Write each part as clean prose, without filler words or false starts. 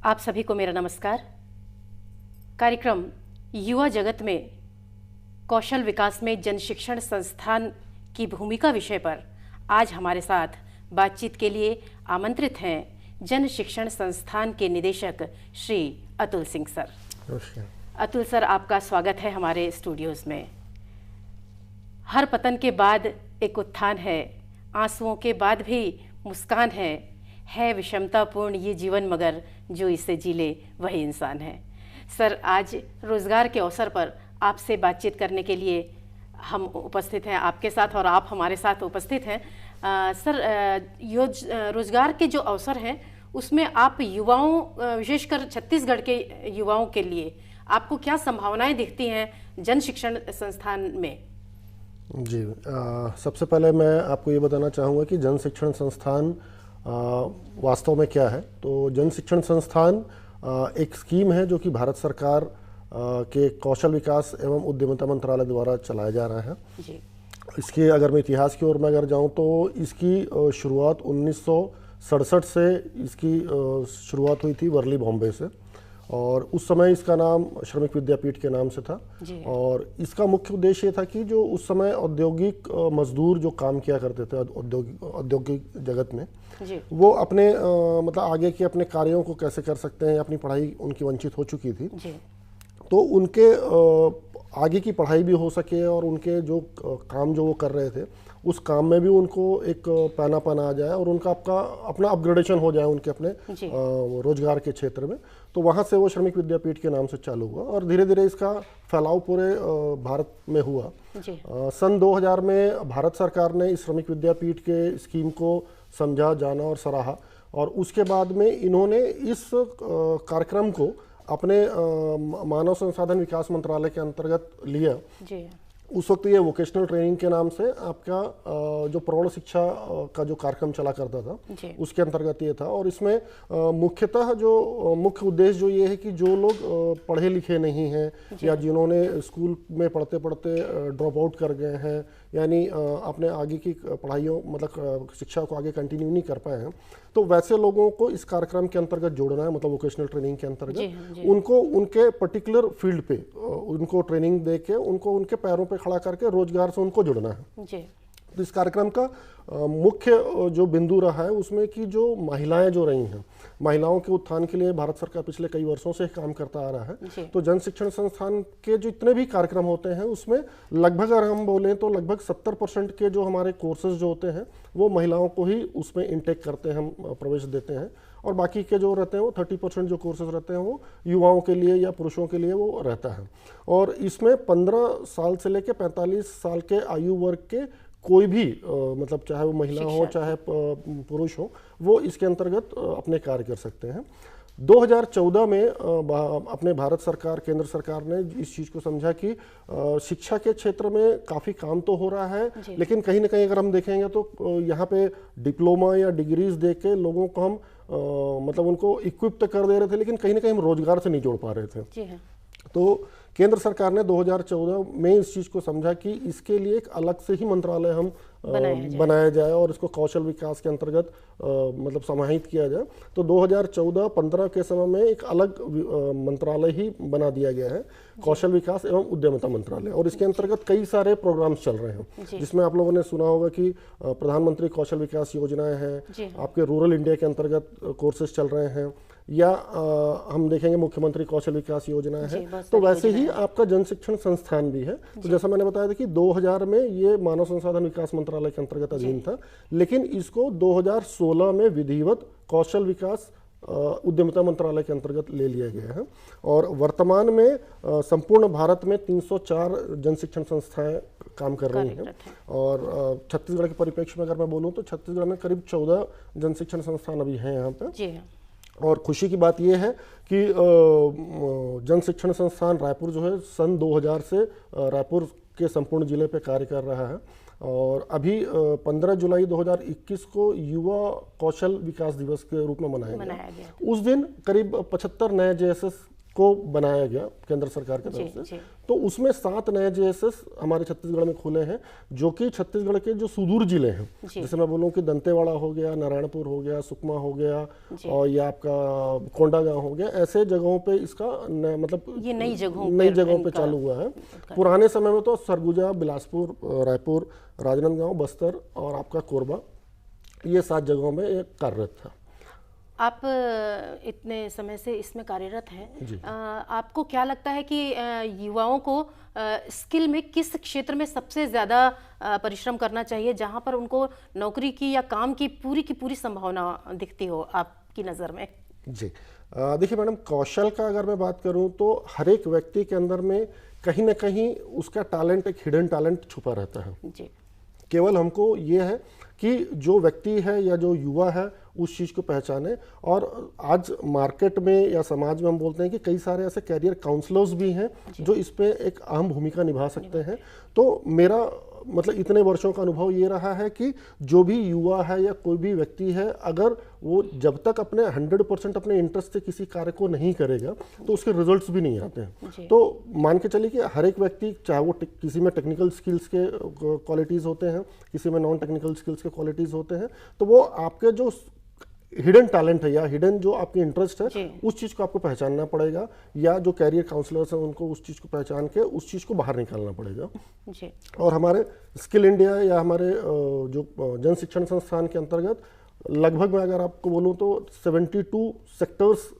आप सभी को मेरा नमस्कार। कार्यक्रम युवा जगत में कौशल विकास में जन शिक्षण संस्थान की भूमिका विषय पर आज हमारे साथ बातचीत के लिए आमंत्रित हैं जन शिक्षण संस्थान के निदेशक श्री अतुल सिंह सर। अतुल सर, आपका स्वागत है हमारे स्टूडियोज में। हर पतन के बाद एक उत्थान है, आंसुओं के बाद भी मुस्कान है विषमतापूर्ण ये जीवन मगर जो इसे जी ले वही इंसान है। सर, आज रोज़गार के अवसर पर आपसे बातचीत करने के लिए हम उपस्थित हैं आपके साथ और आप हमारे साथ उपस्थित हैं। सर, रोज़गार के जो अवसर हैं उसमें आप युवाओं, विशेषकर छत्तीसगढ़ के युवाओं के लिए आपको क्या संभावनाएं दिखती हैं जन शिक्षण संस्थान में? जी, सबसे पहले मैं आपको ये बताना चाहूँगा कि जन शिक्षण संस्थान वास्तव में क्या है। तो जन शिक्षण संस्थान एक स्कीम है जो कि भारत सरकार के कौशल विकास एवं उद्यमिता मंत्रालय द्वारा चलाया जा रहा है जी। इसके अगर मैं इतिहास की ओर में अगर जाऊं तो इसकी शुरुआत 1967 से इसकी शुरुआत हुई थी वर्ली बॉम्बे से, और उस समय इसका नाम श्रमिक विद्यापीठ के नाम से था। और इसका मुख्य उद्देश्य ये था कि जो उस समय औद्योगिक मजदूर जो काम किया करते थे औद्योगिक जगत में, वो अपने मतलब आगे के अपने कार्यों को कैसे कर सकते हैं, अपनी पढ़ाई उनकी वंचित हो चुकी थी, तो उनके आगे की पढ़ाई भी हो सके और उनके जो काम जो वो कर रहे थे उस काम में भी उनको एक पैनापन आ जाए और उनका अपना अपग्रेडेशन हो जाए उनके अपने रोजगार के क्षेत्र में। तो वहाँ से वो श्रमिक विद्यापीठ के नाम से चालू हुआ और धीरे धीरे इसका फैलाव पूरे भारत में हुआ। सन 2000 में भारत सरकार ने इस श्रमिक विद्यापीठ के स्कीम को समझा, जाना और सराहा, और उसके बाद में इन्होंने इस कार्यक्रम को अपने मानव संसाधन विकास मंत्रालय के अंतर्गत लिया। उस वक्त ये वोकेशनल ट्रेनिंग के नाम से आपका जो प्रौढ़ शिक्षा का जो कार्यक्रम चला करता था उसके अंतर्गत ये था। और इसमें मुख्यतः जो मुख्य उद्देश्य जो ये है कि जो लोग पढ़े लिखे नहीं हैं या जिन्होंने स्कूल में पढ़ते पढ़ते ड्रॉप आउट कर गए हैं, यानी अपने आगे की पढ़ाइयों मतलब शिक्षा को आगे कंटिन्यू नहीं कर पाए हैं, तो वैसे लोगों को इस कार्यक्रम के अंतर्गत जोड़ना है। मतलब वोकेशनल ट्रेनिंग के अंतर्गत उनको उनके पर्टिकुलर फील्ड पे उनको ट्रेनिंग दे के उनको उनके पैरों पे खड़ा करके रोजगार से उनको जुड़ना है। तो इस कार्यक्रम का मुख्य जो बिंदु रहा है उसमें कि जो महिलाएं जो रही हैं, महिलाओं के उत्थान के लिए भारत सरकार पिछले कई वर्षों से काम करता आ रहा है। तो जन शिक्षण संस्थान के जो इतने भी कार्यक्रम होते हैं उसमें लगभग अगर हम बोलें तो लगभग 70% के जो हमारे कोर्सेज जो होते हैं वो महिलाओं को ही उसमें इनटेक करते हैं, हम प्रवेश देते हैं, और बाकी के जो रहते हैं वो 30% जो कोर्सेज रहते हैं वो युवाओं के लिए या पुरुषों के लिए वो रहता है। और इसमें 15 साल से लेकर 45 साल के आयु वर्ग के कोई भी मतलब चाहे वो महिला हो चाहे पुरुष हो, वो इसके अंतर्गत अपने कार्य कर सकते हैं। 2014 में अपने भारत सरकार, केंद्र सरकार ने इस चीज़ को समझा कि शिक्षा के क्षेत्र में काफ़ी काम तो हो रहा है, लेकिन कहीं ना कहीं अगर हम देखेंगे तो यहाँ पे डिप्लोमा या डिग्रीज दे के लोगों को हम मतलब उनको इक्विप तो कर दे रहे थे, लेकिन कहीं ना कहीं हम रोजगार से नहीं जोड़ पा रहे थे। तो केंद्र सरकार ने 2014 में इस चीज़ को समझा कि इसके लिए एक अलग से ही मंत्रालय हम बनाया जाए और इसको कौशल विकास के अंतर्गत मतलब समाहित किया जाए। तो 2014-15 के समय में एक अलग मंत्रालय ही बना दिया गया है, कौशल विकास एवं उद्यमिता मंत्रालय, और इसके अंतर्गत कई सारे प्रोग्राम्स चल रहे हैं जिसमें आप लोगों ने सुना होगा कि प्रधानमंत्री कौशल विकास योजनाएं हैं, आपके रूरल इंडिया के अंतर्गत कोर्सेज चल रहे हैं, या हम देखेंगे मुख्यमंत्री कौशल विकास योजना है। तो वैसे ही आपका जन शिक्षण संस्थान भी है। तो जैसा मैंने बताया था कि 2000 में ये मानव संसाधन विकास मंत्रालय के अंतर्गत अधीन था, लेकिन इसको 2016 में विधिवत कौशल विकास उद्यमिता मंत्रालय के अंतर्गत ले लिया गया है। और वर्तमान में संपूर्ण भारत में 304 जन शिक्षण संस्थाएं काम कर रही हैं। और छत्तीसगढ़ के परिप्रेक्ष्य में अगर मैं बोलूँ तो छत्तीसगढ़ में करीब 14 जन शिक्षण संस्थान अभी हैं यहाँ पे। और खुशी की बात यह है कि जन शिक्षण संस्थान रायपुर जो है सन 2000 से रायपुर के संपूर्ण जिले पे कार्य कर रहा है। और अभी 15 जुलाई 2021 को युवा कौशल विकास दिवस के रूप में मनाया गया। उस दिन करीब 75 नए JSS को बनाया गया केंद्र सरकार की तरफ से, तो उसमें 7 नए जेएसएस हमारे छत्तीसगढ़ में खुले हैं, जो कि छत्तीसगढ़ के जो सुदूर जिले हैं, जैसे मैं बोलूँ कि दंतेवाड़ा हो गया, नारायणपुर हो गया, सुकमा हो गया, और ये आपका कोंडागांव हो गया, ऐसे जगहों पे इसका मतलब ये नई जगहों पे चालू हुआ है। पुराने समय में तो सरगुजा, बिलासपुर, रायपुर, राजनांदगांव, बस्तर और आपका कोरबा, ये 7 जगहों में ये कार्यरत था। आप इतने समय से इसमें कार्यरत हैं, आपको क्या लगता है कि युवाओं को स्किल में किस क्षेत्र में सबसे ज़्यादा परिश्रम करना चाहिए, जहां पर उनको नौकरी की या काम की पूरी संभावना दिखती हो आपकी नज़र में? जी देखिए मैडम, कौशल का अगर मैं बात करूं तो हर एक व्यक्ति के अंदर में कहीं ना कहीं उसका टैलेंट, एक हिडन टैलेंट छुपा रहता है जी। केवल हमको ये है कि जो व्यक्ति है या जो युवा है उस चीज़ को पहचाने। और आज मार्केट में या समाज में हम बोलते हैं कि कई सारे ऐसे कैरियर काउंसलर्स भी हैं जो इस पे एक अहम भूमिका निभा सकते हैं। तो मेरा मतलब इतने वर्षों का अनुभव ये रहा है कि जो भी युवा है या कोई भी व्यक्ति है, अगर वो जब तक अपने 100% अपने इंटरेस्ट से किसी कार्य को नहीं करेगा तो उसके रिजल्ट्स भी नहीं आते हैं। तो मान के चलिए कि हर एक व्यक्ति, चाहे वो किसी में टेक्निकल स्किल्स के क्वालिटीज़ होते हैं, किसी में नॉन टेक्निकल स्किल्स के क्वालिटीज़ होते हैं, तो वो आपके जो हिडन टैलेंट है या हिडन जो आपकी इंटरेस्ट है उस चीज़ को आपको पहचानना पड़ेगा, या जो कैरियर काउंसलर्स हैं उनको उस चीज़ को पहचान के उस चीज़ को बाहर निकालना पड़ेगा जी। और हमारे स्किल इंडिया या हमारे जो जन शिक्षण संस्थान के अंतर्गत लगभग मैं अगर आपको बोलूँ तो 72 सेक्टर्स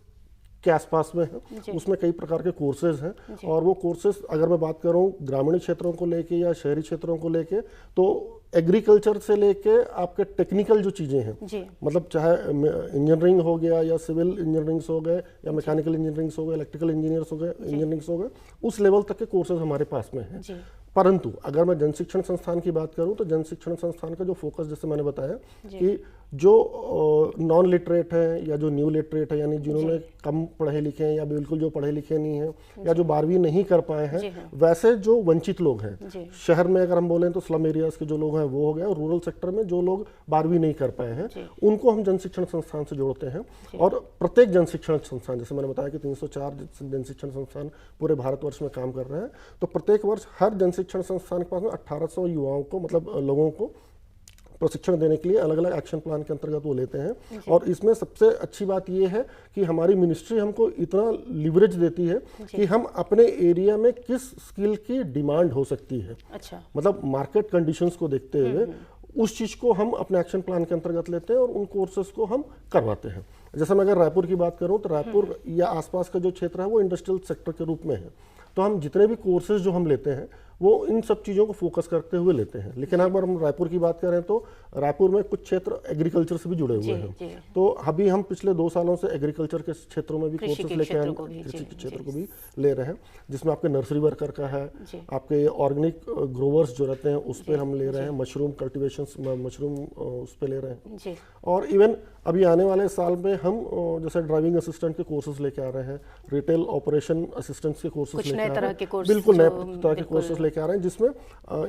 के आसपास में है, उसमें कई प्रकार के कोर्सेज हैं। और वो कोर्सेज अगर मैं बात करूँ ग्रामीण क्षेत्रों को लेके या शहरी क्षेत्रों को लेके, तो एग्रीकल्चर से लेके आपके टेक्निकल जो चीज़ें हैं, मतलब चाहे इंजीनियरिंग हो गया या सिविल इंजीनियरिंग्स हो गए या मैकेनिकल इंजीनियरिंग्स हो गए, इलेक्ट्रिकल इंजीनियर्स हो गए, इंजीनियरिंग्स हो गए, उस लेवल तक के कोर्सेज हमारे पास में हैं। परंतु अगर मैं जन शिक्षण संस्थान की बात करूं तो जन शिक्षण संस्थान का जो फोकस, जैसे मैंने बताया कि जो नॉन लिटरेट है या जो न्यू लिटरेट है, यानी जिन्होंने कम पढ़े लिखे हैं या बिल्कुल जो पढ़े लिखे नहीं हैं या जो 12वीं नहीं कर पाए हैं, वैसे जो वंचित लोग हैं, शहर में अगर हम बोलें तो स्लम एरियाज के जो लोग हैं वो हो गए, और रूरल सेक्टर में जो लोग 12वीं नहीं कर पाए हैं उनको हम जन शिक्षण संस्थान से जोड़ते हैं। और प्रत्येक जन शिक्षण संस्थान, जैसे मैंने बताया कि 304 जन शिक्षण संस्थान पूरे भारतवर्ष में काम कर रहे हैं, तो प्रत्येक वर्ष हर जन शिक्षण संस्थान के पास में 1800 युवाओं को, मतलब लोगों को प्रशिक्षण देने के लिए अलग अलग एक्शन प्लान के अंतर्गत वो लेते हैं। और इसमें सबसे अच्छी बात ये है कि हमारी मिनिस्ट्री हमको इतना लिवरेज देती है कि हम अपने एरिया में किस स्किल की डिमांड हो सकती है, मतलब मार्केट कंडीशंस को देखते हुए उस चीज़ को हम अपने एक्शन प्लान के अंतर्गत लेते हैं और उन कोर्सेज को हम करवाते हैं। जैसे मैं अगर रायपुर की बात करूँ तो रायपुर या आसपास का जो क्षेत्र है वो इंडस्ट्रियल सेक्टर के रूप में है, तो हम जितने भी कोर्सेज जो हम लेते हैं वो इन सब चीज़ों को फोकस करते हुए लेते हैं। लेकिन अगर हम रायपुर की बात करें तो रायपुर में कुछ क्षेत्र एग्रीकल्चर से भी जुड़े हुए हैं, तो अभी हम पिछले 2 सालों से एग्रीकल्चर के क्षेत्रों में भी कोर्सेज लेके आए, कृषि के क्षेत्र को भी ले रहे हैं, जिसमें आपके नर्सरी वर्कर का है, आपके ऑर्गेनिक ग्रोवर्स जो रहते हैं उस पर हम ले रहे हैं, मशरूम कल्टिवेशन, मशरूम उस पर ले रहे हैं। और इवन अभी आने वाले साल में हम जैसे ड्राइविंग असिस्टेंट के कोर्सेज लेके आ रहे हैं, रिटेल ऑपरेशन असिस्टेंट्स के कोर्सेज लेके आ रहे हैं, बिल्कुल नए तरह के कोर्सेज लेके आ रहे हैं जिसमें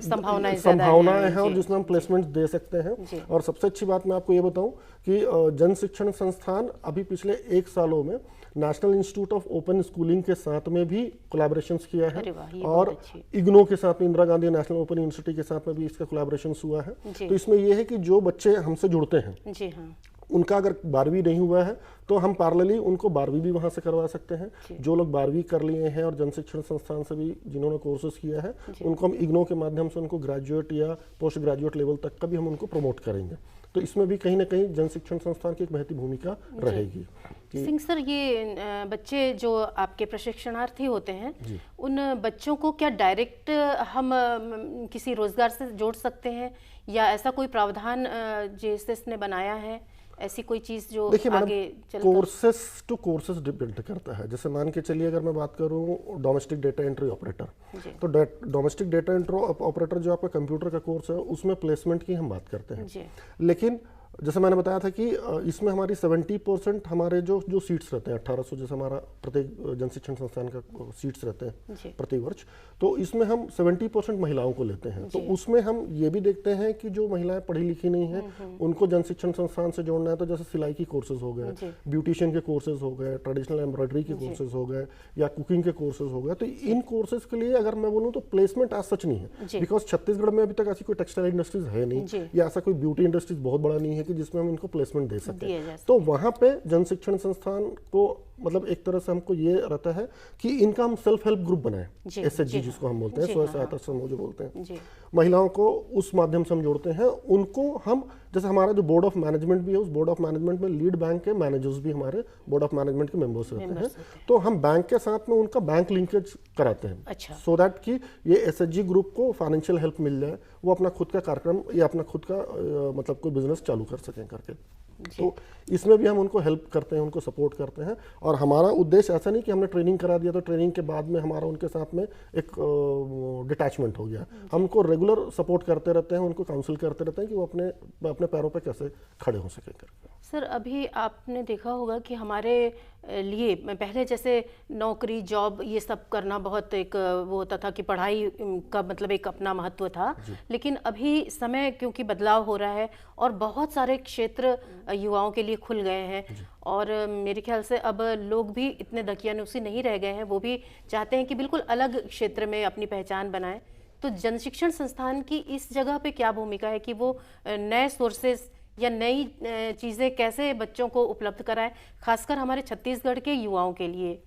संभावनाएं हैं और जिसमें हम प्लेसमेंट दे सकते हैं। और सबसे अच्छी बात मैं आपको ये बताऊं कि जन शिक्षण संस्थान अभी पिछले 1 सालों में national institute of open schooling के साथ में भी कोलैबोरेशंस किया है, और इग्नो के साथ में, Indira Gandhi national open university के साथ में भी इसका कोलैबोरेशन हुआ है। तो इसमें यह है कि जो बच्चे हमसे जुड़ते हैं उनका अगर 12वीं नहीं हुआ है तो हम पैरेलली उनको 12वीं भी वहाँ से करवा सकते हैं। जो लोग 12वीं कर लिए हैं और जन शिक्षण संस्थान से भी जिन्होंने कोर्सेज किया है उनको हम इग्नो के माध्यम से उनको ग्रेजुएट या पोस्ट ग्रेजुएट लेवल तक का भी हम उनको प्रमोट करेंगे। तो इसमें भी कहीं ना कहीं जन शिक्षण संस्थान की एक महत्वपूर्ण भूमिका रहेगी। सिंह सर, ये बच्चे जो आपके प्रशिक्षणार्थी होते हैं उन बच्चों को क्या डायरेक्ट हम किसी रोजगार से जोड़ सकते हैं, या ऐसा कोई प्रावधान जेएसएस ने बनाया है, ऐसी कोई चीज जो आगे चलकर? कोर्सेस टू कोर्सेस डिपेंड करता है। जैसे मान के चलिए अगर मैं बात करूं डोमेस्टिक डेटा एंट्री ऑपरेटर, तो डोमेस्टिक डेटा एंट्री ऑपरेटर जो आपका कंप्यूटर का कोर्स है उसमें प्लेसमेंट की हम बात करते हैं। लेकिन जैसे मैंने बताया था कि इसमें हमारी 70% हमारे जो सीट्स रहते हैं 1800 जैसे हमारा प्रत्येक जन शिक्षण संस्थान का सीट्स रहते हैं प्रति वर्ष, तो इसमें हम 70% महिलाओं को लेते हैं। तो उसमें हम ये भी देखते हैं कि जो महिलाएं पढ़ी लिखी नहीं हैं उनको जन शिक्षण संस्थान से जोड़ना है, तो जैसे सिलाई की कोर्सेज हो गए, ब्यूटिशियन के कोर्सेज हो गए, ट्रेडिशनल एम्ब्रॉयडरी के कोर्सेज हो गए या कुकिंग के कोर्सेज हो गए। तो इन कोर्सेज के लिए अगर मैं बोलूँ तो प्लेसमेंट आज सच नहीं है, बिकॉज छत्तीसगढ़ में अभी तक ऐसी कोई टेक्सटाइल इंडस्ट्रीज है नहीं या ऐसा कोई ब्यूटी इंडस्ट्रीज बहुत बड़ा नहीं है कि जिसमें हम इनको प्लेसमेंट दे सकें। तो वहां पे जन शिक्षण संस्थान को मतलब एक तरह से हमको ये रहता है कि इनका हम सेल्फ हेल्प ग्रुप बनाएं, SHG जिसको हम बोलते हैं, स्वयं सहायता समूह जो बोलते हैं, महिलाओं को उस माध्यम से हम जोड़ते हैं। उनको हम जैसे हमारा जो बोर्ड ऑफ मैनेजमेंट भी है, उस बोर्ड ऑफ मैनेजमेंट में लीड बैंक के मैनेजर्स भी हमारे बोर्ड ऑफ मैनेजमेंट के मेंबर्स रहते हैं। तो हम बैंक के साथ में उनका बैंक लिंकेज कराते हैं, सो दैट कि ये SHG ग्रुप को फाइनेंशियल हेल्प मिल जाए, वो अपना खुद का कार्यक्रम या अपना खुद का मतलब कोई बिजनेस चालू कर सकें करके। तो इसमें भी हम उनको हेल्प करते हैं, उनको सपोर्ट करते हैं। और हमारा उद्देश्य ऐसा नहीं कि हमने ट्रेनिंग करा दिया तो ट्रेनिंग के बाद में हमारा उनके साथ में एक डिटैचमेंट हो गया। हम उनको रेगुलर सपोर्ट करते रहते हैं, उनको काउंसिल करते रहते हैं कि वो अपने पैरों पे कैसे खड़े हो सके करके। सर, अभी आपने देखा होगा कि हमारे लिए पहले जैसे नौकरी जॉब ये सब करना बहुत एक वो होता था कि पढ़ाई का मतलब एक अपना महत्व था, लेकिन अभी समय क्योंकि बदलाव हो रहा है और बहुत सारे क्षेत्र युवाओं के लिए खुल गए हैं और मेरे ख्याल से अब लोग भी इतने दकियानुसी नहीं रह गए हैं, वो भी चाहते हैं कि बिल्कुल अलग क्षेत्र में अपनी पहचान बनाएं। तो जन शिक्षण संस्थान की इस जगह पे क्या भूमिका है कि वो नए सोर्सेज या नई चीज़ें कैसे बच्चों को उपलब्ध कराएं, खासकर हमारे छत्तीसगढ़ के युवाओं के लिए?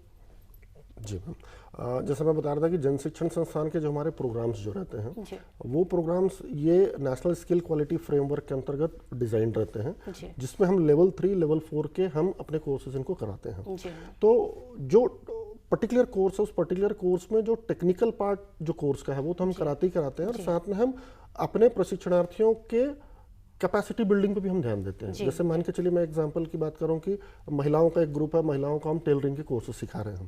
जी मैम, जैसा मैं बता रहा था कि जन शिक्षण संस्थान के जो हमारे प्रोग्राम्स जो रहते हैं वो प्रोग्राम्स ये नेशनल स्किल क्वालिटी फ्रेमवर्क के अंतर्गत डिजाइन रहते हैं, जिसमें हम लेवल 3 लेवल 4 के हम अपने कोर्सेज इनको कराते हैं। तो जो पर्टिकुलर कोर्स है उस पर्टिकुलर कोर्स में जो टेक्निकल पार्ट जो कोर्स का है वो तो हम कराते ही कराते हैं, और साथ में हम अपने प्रशिक्षणार्थियों के कैपेसिटी बिल्डिंग पे भी हम ध्यान देते हैं। जैसे मान के चलिए मैं एग्जांपल की बात करूं कि महिलाओं का एक ग्रुप है, महिलाओं को हम टेलरिंग के कोर्सेज सिखा रहे हैं,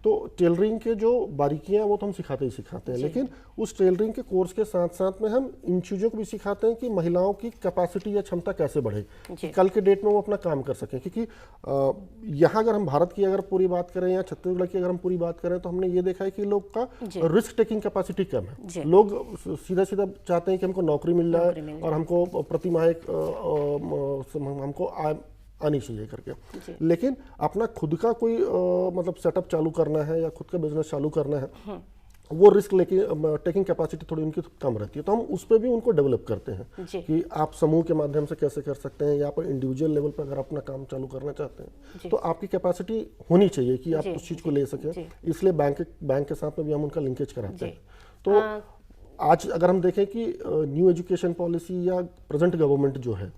तो टेलरिंग के जो बारीकियां वो तो हम सिखाते ही सिखाते हैं, लेकिन उस टेलरिंग के कोर्स के साथ साथ में हम इन चीज़ों को भी सिखाते हैं कि महिलाओं की कैपेसिटी या क्षमता कैसे बढ़े कि कल के डेट में वो अपना काम कर सकें। क्योंकि यहाँ अगर हम भारत की अगर पूरी बात करें या छत्तीसगढ़ की अगर हम पूरी बात करें तो हमने ये देखा है कि लोग का रिस्क टेकिंग कैपेसिटी कम है। लोग सीधा सीधा चाहते हैं कि हमको नौकरी मिल जाए और हमको प्रति हमको आनी चाहिए करके, लेकिन अपना खुद का कोई मतलब सेटअप चालू करना है या खुद का बिजनेस चालू करना है, वो रिस्क लेके टेकिंग कैपेसिटी थोड़ी उनकी कम रहती है। तो हम उस पर भी उनको डेवलप करते हैं कि आप समूह के माध्यम से कैसे कर सकते हैं, या आप इंडिविजुअल लेवल पर अगर अपना काम चालू करना चाहते हैं तो आपकी कैपेसिटी होनी चाहिए कि आप उस चीज़ को ले सकें। इसलिए बैंक के साथ में भी हम उनका लिंकेज कराते हैं। तो आज अगर हम देखें कि न्यू एजुकेशन पॉलिसी या प्रेजेंट गवर्नमेंट जो है,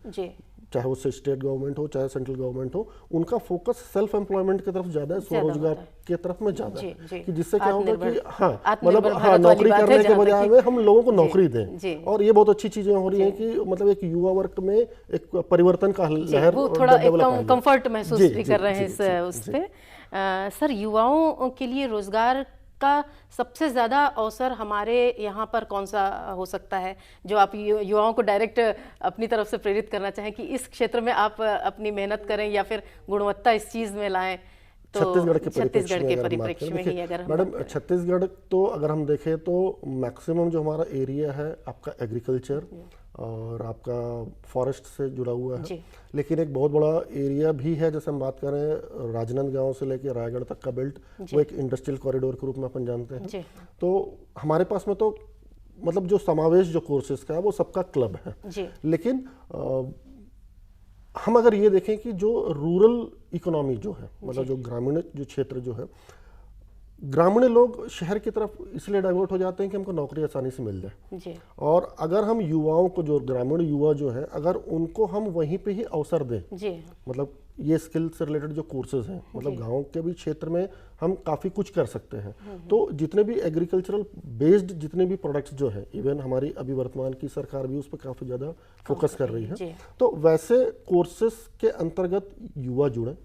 चाहे वो स्टेट गवर्नमेंट हो चाहे सेंट्रल गवर्नमेंट हो, उनका फोकस सेल्फ एम्प्लॉयमेंट की तरफ ज्यादा है, स्वरोजगार की तरफ में ज्यादा है, कि जिससे क्या होगा कि नौकरी करने के बजाय में हम लोगों को नौकरी दें। और ये बहुत अच्छी चीजें हो रही हैं कि मतलब एक युवा वर्ग में एक परिवर्तन का लहर, वो थोड़ा एक कंफर्ट महसूस भी कर रहे हैं उस पे। सर, युवाओं के लिए रोजगार का सबसे ज़्यादा अवसर हमारे यहाँ पर कौन सा हो सकता है जो आप युवाओं को डायरेक्ट अपनी तरफ से प्रेरित करना चाहें कि इस क्षेत्र में आप अपनी मेहनत करें या फिर गुणवत्ता इस चीज़ में लाएं? तो छत्तीसगढ़ के परिप्रेक्ष्य में ही अगर मैडम, छत्तीसगढ़ तो अगर हम देखें तो मैक्सिमम जो हमारा एरिया है आपका एग्रीकल्चर और आपका फॉरेस्ट से जुड़ा हुआ है, लेकिन एक बहुत बड़ा एरिया भी है, जैसे हम बात करें राजनांदगांव से लेकर रायगढ़ तक का बेल्ट, वो एक इंडस्ट्रियल कॉरिडोर के रूप में अपन जानते हैं। तो हमारे पास में तो मतलब जो समावेश जो कोर्सेज का है वो सबका क्लब है, लेकिन हम अगर ये देखें कि जो रूरल इकोनॉमी जो है, मतलब जो ग्रामीण जो क्षेत्र जो है, ग्रामीण लोग शहर की तरफ इसलिए डाइवर्ट हो जाते हैं कि हमको नौकरी आसानी से मिल जाए, और अगर हम युवाओं को, जो ग्रामीण युवा जो है, अगर उनको हम वहीं पे ही अवसर दें, मतलब ये स्किल से रिलेटेड जो कोर्सेज हैं, मतलब गांव के भी क्षेत्र में हम काफ़ी कुछ कर सकते हैं। तो जितने भी एग्रीकल्चरल बेस्ड जितने भी प्रोडक्ट्स जो है, इवन हमारी अभी वर्तमान की सरकार भी उस पर काफ़ी ज़्यादा फोकस कर रही है, तो वैसे कोर्सेज के अंतर्गत युवा जुड़े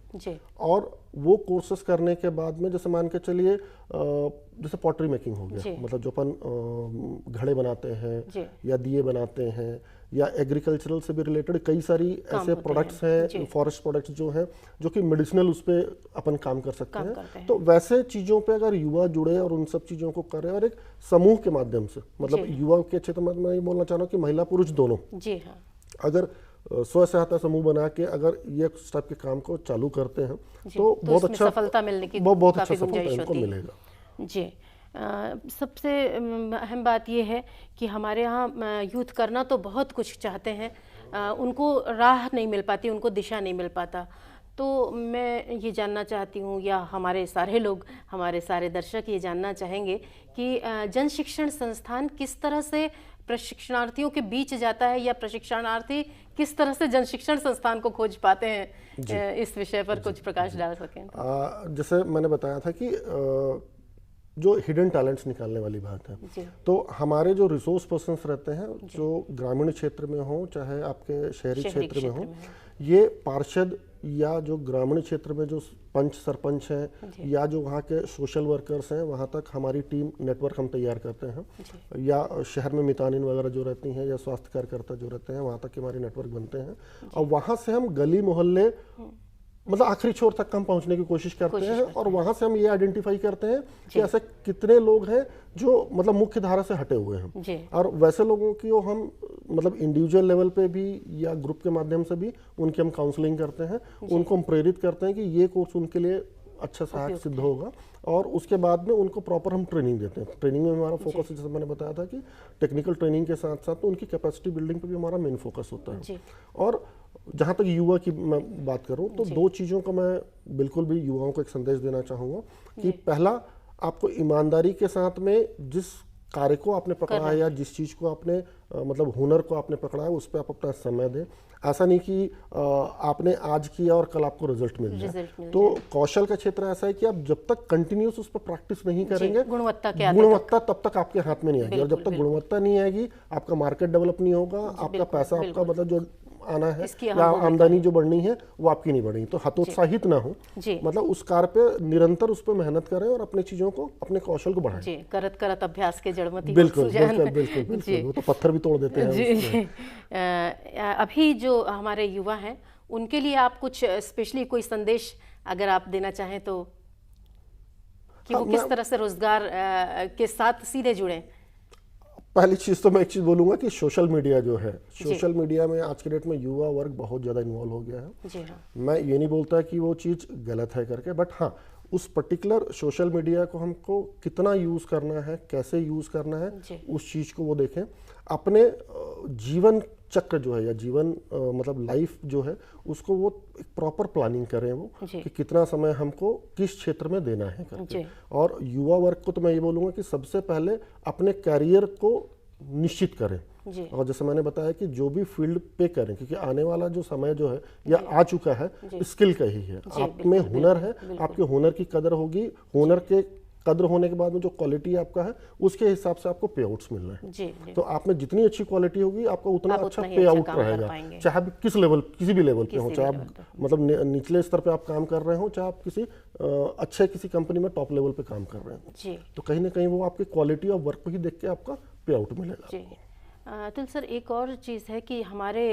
और वो कोर्सेज करने के बाद में, जैसे मान के चलिए जैसे पॉटरी मेकिंग हो गया, मतलब जो अपन घड़े बनाते हैं या दिए बनाते हैं, या एग्रीकल्चरल से भी रिलेटेड कई सारी ऐसे प्रोडक्ट्स हैं, फॉरेस्ट प्रोडक्ट्स जो हैं जो कि मेडिसिनल उस पर अपन काम कर सकते हैं। तो वैसे चीज़ों पे अगर युवा जुड़े और उन सब चीज़ों को करें और एक समूह के माध्यम से, मतलब युवा के क्षेत्र में मैं ये बोलना चाह रहा हूँ कि महिला पुरुष दोनों अगर स्व सहायता समूह बना के अगर ये टाइप के काम को चालू करते हैं तो बहुत अच्छा सफलता मिलने की बहुत अच्छा सफलता इनको मिलेगा। जी। सबसे अहम बात यह है कि हमारे यहाँ यूथ करना तो बहुत कुछ चाहते हैं, उनको राह नहीं मिल पाती, उनको दिशा नहीं मिल पाता। तो मैं ये जानना चाहती हूँ, या हमारे सारे लोग, हमारे सारे दर्शक ये जानना चाहेंगे कि जन शिक्षण संस्थान किस तरह से प्रशिक्षणार्थियों के बीच जाता है, या प्रशिक्षणार्थी किस तरह से जन शिक्षण संस्थान को खोज पाते हैं। इस विषय पर कुछ प्रकाश डाल सकें। जैसे मैंने बताया था कि जो हिडन टैलेंट्स निकालने वाली बात है, तो हमारे जो रिसोर्स पर्सन्स रहते हैं जो ग्रामीण क्षेत्र में हो चाहे आपके शहरी क्षेत्र में हो, ये पार्षद या जो ग्रामीण क्षेत्र में जो पंच सरपंच हैं या जो वहाँ के सोशल वर्कर्स हैं, वहाँ तक हमारी टीम नेटवर्क हम तैयार करते हैं, या शहर में मितानिन वगैरह जो रहती हैं या स्वास्थ्य कार्यकर्ता जो रहते हैं, वहाँ तक हमारे नेटवर्क बनते हैं। और वहाँ से हम गली मोहल्ले मतलब आखिरी छोर तक हम पहुंचने की कोशिश करते हैं, और वहां से हम ये आइडेंटिफाई करते हैं कि ऐसे कितने लोग हैं जो मतलब मुख्य धारा से हटे हुए हैं, और वैसे लोगों की हम मतलब इंडिविजुअल लेवल पे भी या ग्रुप के माध्यम से भी उनकी हम काउंसलिंग करते हैं, उनको हम प्रेरित करते हैं कि ये कोर्स उनके लिए अच्छा सहायक सिद्ध होगा, और उसके बाद में उनको प्रॉपर हम ट्रेनिंग देते हैं। ट्रेनिंग में हमारा फोकस, जैसे मैंने बताया था कि टेक्निकल ट्रेनिंग के साथ साथ तो उनकी कैपेसिटी बिल्डिंग पे भी हमारा मेन फोकस होता है। और जहाँ तक युवा की मैं बात करूँ तो दो चीज़ों का मैं बिल्कुल भी युवाओं को एक संदेश देना चाहूँगा कि पहला, आपको ईमानदारी के साथ में जिस कार्य को आपने पकड़ा है या जिस चीज़ को आपने मतलब हुनर को आपने पकड़ा है उस पर आप अपना समय दें। ऐसा नहीं कि आपने आज किया और कल आपको रिजल्ट मिल जाए। तो कौशल का क्षेत्र ऐसा है कि आप जब तक कंटिन्यूस उस पर प्रैक्टिस नहीं करेंगे, गुणवत्ता तब तक आपके हाथ में नहीं आएगी, और जब तक गुणवत्ता नहीं आएगी आपका मार्केट डेवलप नहीं होगा, आपका पैसा, आपका मतलब जो आना है या आमदनी जो बढ़नी है वो आपकी नहीं बढ़नी। तो हतोत्साहित ना हो, मतलब उस कार्य पे निरंतर उस पर मेहनत करें और अपने चीजों को, अपने कौशल को बढ़ाएं। करत करत अभ्यास के जड़मती। बिल्कुल बिल्कुल बिल्कुल बिल्कुल, वो तो पत्थर भी तोड़ देते हैं। अभी जो हमारे युवा हैं उनके लिए आप कुछ स्पेशली कोई संदेश अगर आप देना चाहें तो, कि वो किस तरह से रोजगार के साथ सीधे जुड़ें। पहली चीज़ तो मैं एक चीज़ बोलूँगा कि सोशल मीडिया जो है, सोशल मीडिया में आज के डेट में युवा वर्ग बहुत ज़्यादा इन्वॉल्व हो गया है। मैं ये नहीं बोलता कि वो चीज़ गलत है करके, बट हाँ, उस पर्टिकुलर सोशल मीडिया को हमको कितना यूज़ करना है, कैसे यूज़ करना है, उस चीज़ को वो देखें। अपने जीवन चक्र जो है या जीवन मतलब लाइफ जो है उसको वो एक प्रॉपर प्लानिंग करें, वो कि कितना समय हमको किस क्षेत्र में देना है करके। और युवा वर्ग को तो मैं ये बोलूँगा कि सबसे पहले अपने कैरियर को निश्चित करें, और जैसे मैंने बताया कि जो भी फील्ड पे करें, क्योंकि आने वाला जो समय जो है या आ चुका है स्किल का ही है। आप में हुनर है, आपके हुनर की कदर होगी, हुनर के कदर होने के बाद में जो क्वालिटी आपका है उसके हिसाब से आपको पे आउट्स मिलना है। तो आप में जितनी अच्छी क्वालिटी होगी आपका उतना अच्छा पे आउट रहेगा, चाहे आप किस लेवल, किसी भी लेवल पे हो, चाहे आप मतलब निचले स्तर पे आप काम कर रहे हो, चाहे आप किसी अच्छे किसी कंपनी में टॉप लेवल पे काम कर रहे हो, तो कहीं ना कहीं वो आपकी क्वालिटी ऑफ वर्क को ही देख के आपका पे आउट मिलेगा। तो सर एक और चीज़ है कि हमारे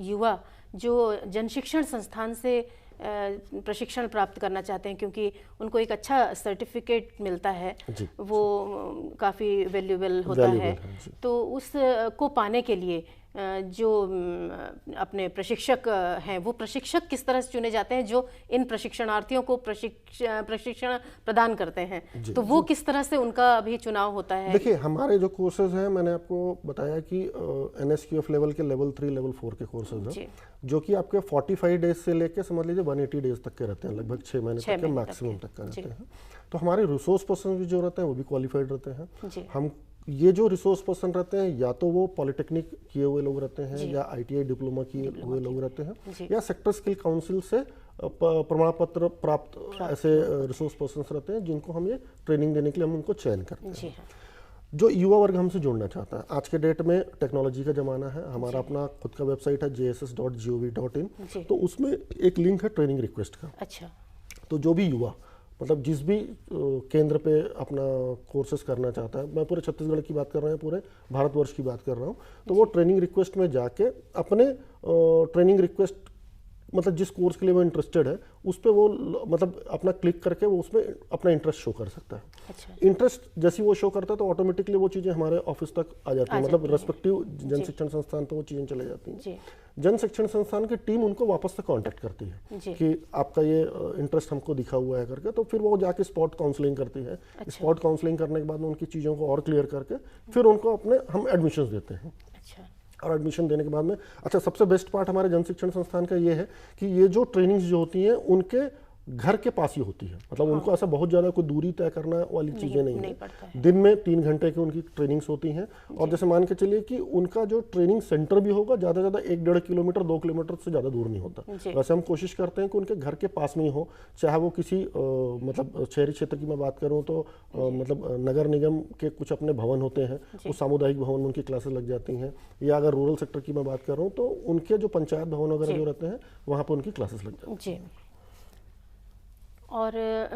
युवा जो जन शिक्षण संस्थान से प्रशिक्षण प्राप्त करना चाहते हैं, क्योंकि उनको एक अच्छा सर्टिफिकेट मिलता है, वो काफ़ी वैल्यूएबल होता है, तो उसको पाने के लिए जो अपने प्रशिक्षक हैं वो प्रशिक्षक किस तरह से चुने जाते हैं जो इन प्रशिक्षणार्थियों को प्रशिक्षण प्रदान करते हैं, तो वो किस तरह से उनका अभी चुनाव होता है? देखिए, हमारे जो कोर्सेज हैं, मैंने आपको बताया कि NSQF लेवल के लेवल 3 लेवल 4 के कोर्सेज हैं, जो कि आपके 45 डेज से लेके समझ लीजिए 180 डेज तक के रहते हैं, लगभग 6 महीने तक के मैक्सिमम तक के रहते हैं। तो हमारे रिसोर्स पर्सन भी जो रहते हैं वो भी क्वालिफाइड रहते हैं। हम ये जो रिसोर्स पर्सन रहते हैं या तो वो पॉलिटेक्निक किए हुए लोग रहते हैं, या ITI डिप्लोमा किए हुए लोग रहते हैं, या सेक्टर स्किल काउंसिल से प्रमाण पत्र प्राप्त ऐसे रिसोर्स पर्सन रहते हैं जिनको हम ये ट्रेनिंग देने के लिए हम उनको चयन करते हैं। जो युवा वर्ग हमसे जुड़ना चाहता है, आज के डेट में टेक्नोलॉजी का जमाना है, हमारा अपना खुद का वेबसाइट है jss.gov.in, तो उसमें एक लिंक है ट्रेनिंग रिक्वेस्ट का। अच्छा। तो जो भी युवा मतलब जिस भी केंद्र पे अपना कोर्सेज करना चाहता है, मैं पूरे छत्तीसगढ़ की बात कर रहा हूँ, पूरे भारतवर्ष की बात कर रहा हूँ, तो वो ट्रेनिंग रिक्वेस्ट में जाके अपने ट्रेनिंग रिक्वेस्ट मतलब जिस कोर्स के लिए वो इंटरेस्टेड है उस पर वो मतलब अपना क्लिक करके वो उसमें अपना इंटरेस्ट शो कर सकता है। अच्छा। इंटरेस्ट जैसे वो शो करता है तो ऑटोमेटिकली वो चीज़ें हमारे ऑफिस तक आ जाती हैं, मतलब रेस्पेक्टिव जन शिक्षण संस्थान पे वो चीज़ें चले जाती हैं। जन शिक्षण संस्थान की टीम उनको वापस से कांटेक्ट करती है कि आपका ये इंटरेस्ट हमको दिखा हुआ है करके, तो फिर वो जाके स्पॉट काउंसलिंग करती है। स्पॉट काउंसलिंग करने के बाद में उनकी चीज़ों को और क्लियर करके फिर उनको अपने हम एडमिशन देते हैं। और एडमिशन देने के बाद में अच्छा, सबसे बेस्ट पार्ट हमारे जन शिक्षण संस्थान का ये है कि ये जो ट्रेनिंग्स जो होती हैं उनके घर के पास ही होती है, मतलब उनको ऐसा बहुत ज़्यादा कोई दूरी तय करना वाली चीज़ें नहीं है। दिन में 3 घंटे की उनकी ट्रेनिंग्स होती हैं, और जैसे मान के चलिए कि उनका जो ट्रेनिंग सेंटर भी होगा ज़्यादा से ज़्यादा 1-1.5 किलोमीटर 2 किलोमीटर से ज़्यादा दूर नहीं होता। वैसे हम कोशिश करते हैं कि उनके घर के पास में ही हो, चाहे वो किसी मतलब शहरी क्षेत्र की मैं बात करूँ तो मतलब नगर निगम के कुछ अपने भवन होते हैं, उस सामुदायिक भवन में उनकी क्लासेस लग जाती हैं, या अगर रूरल सेक्टर की मैं बात कर रहा हूँ तो उनके जो पंचायत भवन वगैरह जो रहते हैं वहाँ पर उनकी क्लासेस लग जाती हैं। और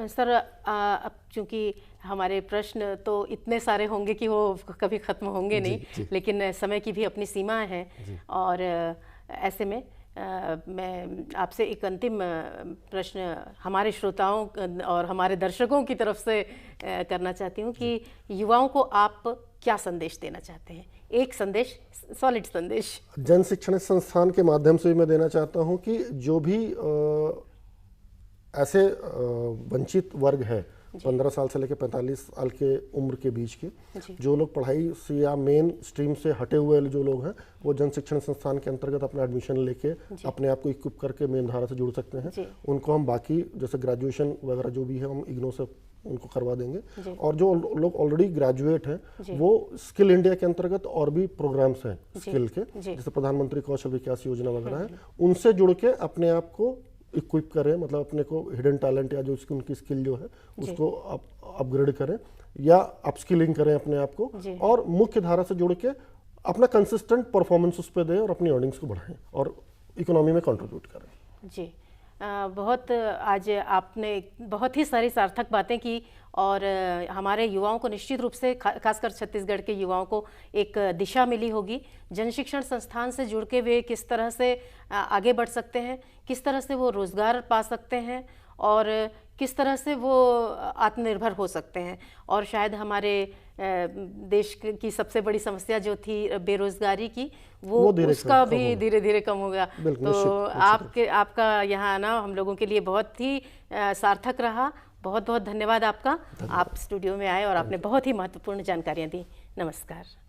सर अब चूँकि हमारे प्रश्न तो इतने सारे होंगे कि वो कभी ख़त्म होंगे नहीं, लेकिन समय की भी अपनी सीमा है, और ऐसे में मैं आपसे एक अंतिम प्रश्न हमारे श्रोताओं और हमारे दर्शकों की तरफ से करना चाहती हूँ कि युवाओं को आप क्या संदेश देना चाहते हैं? एक संदेश, सॉलिड संदेश। जन शिक्षण संस्थान के माध्यम से मैं देना चाहता हूँ कि जो भी ऐसे वंचित वर्ग है 15 साल से लेकर 45 साल के उम्र के बीच के, जो लोग पढ़ाई से या मेन स्ट्रीम से हटे हुए जो लोग हैं, वो जन शिक्षण संस्थान के अंतर्गत अपना एडमिशन लेके अपने आप को इक्विप करके मेन धारा से जुड़ सकते हैं। उनको हम बाकी जैसे ग्रेजुएशन वगैरह जो भी है हम इग्नो से उनको करवा देंगे, और जो लोग ऑलरेडी ग्रेजुएट हैं वो स्किल इंडिया के अंतर्गत और भी प्रोग्राम्स हैं स्किल के, जैसे प्रधानमंत्री कौशल विकास योजना वगैरह है, उनसे जुड़ के अपने आप को इक्विप करें, मतलब अपने को हिडन टैलेंट या जो उनकी स्किल जो है उसको अपग्रेड करें या अपस्किलिंग करें अपने आप को, और मुख्य धारा से जुड़ के अपना कंसिस्टेंट परफॉर्मेंस उस पर दें और अपनी अर्निंग्स को बढ़ाएं और इकोनॉमी में कंट्रीब्यूट करें। जी, बहुत आज आपने बहुत ही सारी सार्थक बातें की, और हमारे युवाओं को निश्चित रूप से खासकर छत्तीसगढ़ के युवाओं को एक दिशा मिली होगी। जन शिक्षण संस्थान से जुड़ के वे किस तरह से आगे बढ़ सकते हैं, किस तरह से वो रोज़गार पा सकते हैं, और किस तरह से वो आत्मनिर्भर हो सकते हैं। और शायद हमारे देश की सबसे बड़ी समस्या जो थी बेरोजगारी की, वो उसका भी धीरे धीरे कम होगा। तो आपका यहाँ आना हम लोगों के लिए बहुत ही सार्थक रहा। बहुत बहुत धन्यवाद आपका। आप स्टूडियो में आए और आपने बहुत ही महत्वपूर्ण जानकारियाँ दी। नमस्कार।